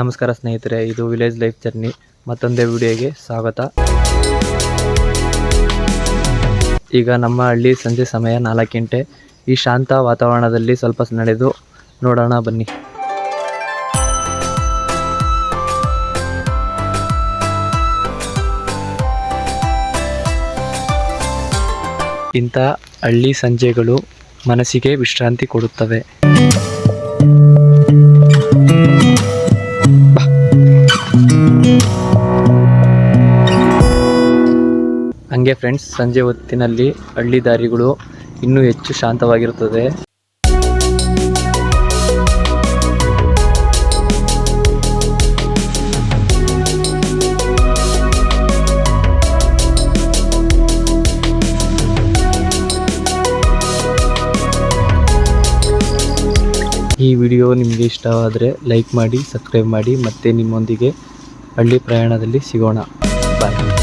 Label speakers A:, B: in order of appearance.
A: ನಮಸ್ಕಾರ ಸ್ನೇಹಿತರೆ, ಇದು ವಿಲೇಜ್ ಲೈಫ್ ಜರ್ನಿ ಮತ್ತೊಂದೇ ವಿಡಿಯೋಗೆ ಸ್ವಾಗತ. ಈಗ ನಮ್ಮ ಹಳ್ಳಿ ಸಂಜೆ ಸಮಯ 4 ಗಂಟೆ. ಈ ಶಾಂತ ವಾತಾವರಣದಲ್ಲಿ ಸ್ವಲ್ಪ ನಡೆದು ನೋಡೋಣ ಬನ್ನಿ. ಇಂಥ ಹಳ್ಳಿ ಸಂಜೆಗಳು ಮನಸ್ಸಿಗೆ ವಿಶ್ರಾಂತಿ ಕೊಡುತ್ತವೆ. ಹಂಗೆ ಫ್ರೆಂಡ್ಸ್, ಸಂಜೆ ಹೊತ್ತಿನಲ್ಲಿ ಹಳ್ಳಿ ದಾರಿಗಳು ಇನ್ನೂ ಹೆಚ್ಚು ಶಾಂತವಾಗಿರುತ್ತದೆ. ಈ ವಿಡಿಯೋ ನಿಮಗೆ ಇಷ್ಟವಾದರೆ ಲೈಕ್ ಮಾಡಿ, ಸಬ್ಸ್ಕ್ರೈಬ್ ಮಾಡಿ. ಮತ್ತೆ ನಿಮ್ಮೊಂದಿಗೆ ಹಳ್ಳಿ ಪ್ರಯಾಣದಲ್ಲಿ ಸಿಗೋಣ. ಬಾಯ್.